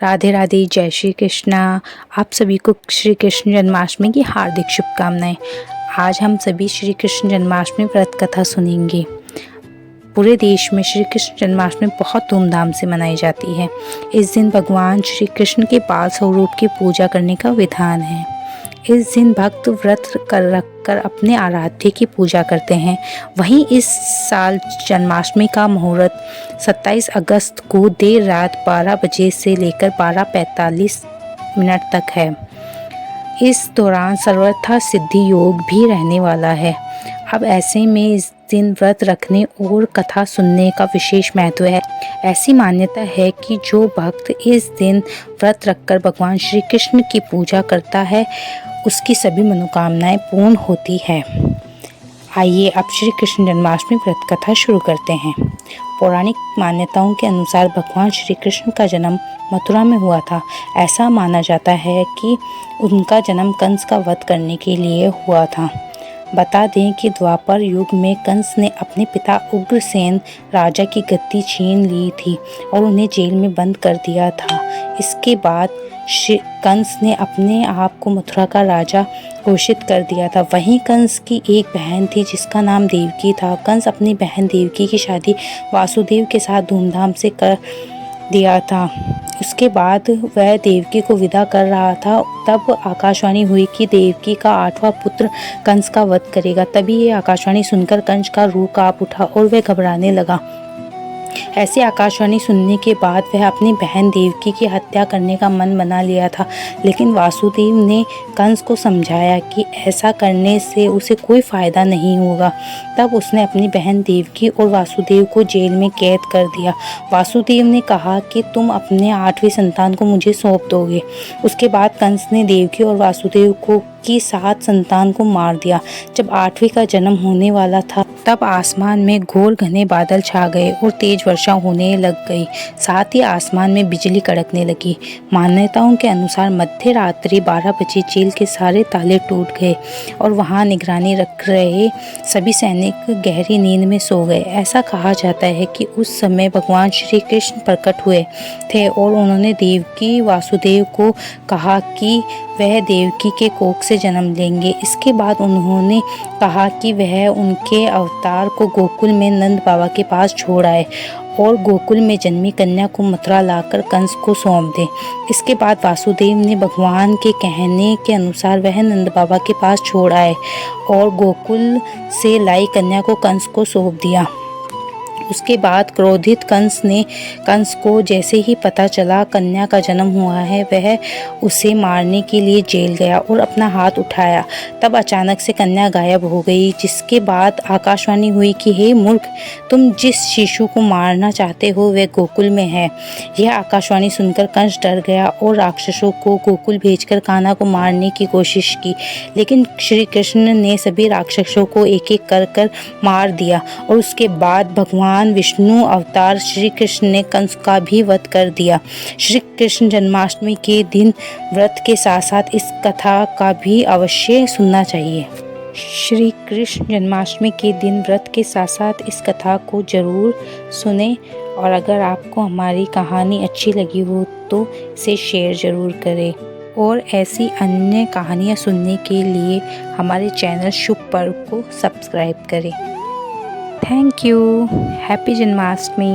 राधे राधे, जय श्री कृष्णा। आप सभी को श्री कृष्ण जन्माष्टमी की हार्दिक शुभकामनाएं। आज हम सभी श्री कृष्ण जन्माष्टमी व्रत कथा सुनेंगे। पूरे देश में श्री कृष्ण जन्माष्टमी बहुत धूमधाम से मनाई जाती है। इस दिन भगवान श्री कृष्ण के बाल स्वरूप की पूजा करने का विधान है। इस दिन भक्त व्रत रखकर अपने आराध्य की पूजा करते हैं। वहीं इस साल जन्माष्टमी का मुहूर्त 27 अगस्त को देर रात 12 बजे से लेकर 12:45 तक है। इस दौरान सर्वथा सिद्धि योग भी रहने वाला है। अब ऐसे में इस दिन व्रत रखने और कथा सुनने का विशेष महत्व है। ऐसी मान्यता है कि जो भक्त इस दिन व्रत रखकर भगवान श्री कृष्ण की पूजा करता है, उसकी सभी मनोकामनाएं पूर्ण होती है। आइए अब श्री कृष्ण जन्माष्टमी व्रत कथा शुरू करते हैं। पौराणिक मान्यताओं के अनुसार भगवान श्री कृष्ण का जन्म मथुरा में हुआ था। ऐसा माना जाता है कि उनका जन्म कंस का वध करने के लिए हुआ था। बता दें कि द्वापर युग में कंस ने अपने पिता उग्रसेन राजा की गद्दी छीन ली थी और उन्हें जेल में बंद कर दिया था। इसके बाद कंस ने अपने आप को मथुरा का राजा घोषित कर दिया था। वहीं कंस की एक बहन थी जिसका नाम देवकी था। कंस अपनी बहन देवकी की शादी वासुदेव के साथ धूमधाम से कर दिया था। उसके बाद वह देवकी को विदा कर रहा था, तब आकाशवाणी हुई कि देवकी का 8वां पुत्र कंस का वध करेगा। तभी ये आकाशवाणी सुनकर कंस का रूह कांप उठा और वह घबराने लगा। ऐसे आकाशवाणी सुनने के बाद वह अपनी बहन देवकी की हत्या करने का मन बना लिया था, लेकिन वासुदेव ने कंस को समझाया कि ऐसा करने से उसे कोई फायदा नहीं होगा। तब उसने अपनी बहन देवकी और वासुदेव को जेल में कैद कर दिया। वासुदेव ने कहा कि तुम अपने 8वें संतान को मुझे सौंप दोगे। उसके बाद कंस ने देवकी और वासुदेव की 7 संतान को मार दिया। जब 8वें का जन्म होने वाला था, तब आसमान में घोर घने बादल छा गए और तेज वर्षा होने लग गई। साथ ही आसमान में बिजली कड़कने लगी। मान्यताओं के अनुसार मध्य रात्रि 12 बजे जेल के सारे ताले टूट गए और वहां निगरानी रख रहे सभी सैनिक गहरी नींद में सो गए। ऐसा कहा जाता है कि उस समय भगवान श्री कृष्ण प्रकट हुए थे और उन्होंने देवकी वासुदेव को कहा कि वह देवकी के कोख से जन्म लेंगे। इसके बाद उन्होंने कहा कि वह उनके अवतार को गोकुल में नंद बाबा के पास छोड़ आए और गोकुल में जन्मी कन्या को मथुरा लाकर कंस को सौंप दे। इसके बाद वासुदेव ने भगवान के कहने के अनुसार वह नंद बाबा के पास छोड़ आए और गोकुल से लाई कन्या को कंस को सौंप दिया। उसके बाद क्रोधित कंस को जैसे ही पता चला कन्या का जन्म हुआ है, वह उसे मारने के लिए जेल गया और अपना हाथ उठाया। तब अचानक से कन्या गायब हो गई, जिसके बाद आकाशवाणी हुई कि हे मूर्ख, तुम जिस शिशु को मारना चाहते हो वह गोकुल में है। यह आकाशवाणी सुनकर कंस डर गया और राक्षसों को गोकुल भेजकर कान्हा को मारने की कोशिश की, लेकिन श्री कृष्ण ने सभी राक्षसों को एक एक कर मार दिया और उसके बाद भगवान विष्णु अवतार श्री कृष्ण ने कंस का भी वध कर दिया। श्री कृष्ण जन्माष्टमी के दिन व्रत के साथ साथ इस कथा का भी अवश्य सुनना चाहिए। श्री कृष्ण जन्माष्टमी के दिन व्रत के साथ साथ इस कथा को जरूर सुने और अगर आपको हमारी कहानी अच्छी लगी हो तो इसे शेयर जरूर करें और ऐसी अन्य कहानियाँ सुनने के लिए हमारे चैनल शुभ पर्व को सब्सक्राइब करें। Thank you. हैप्पी जन्माष्टमी।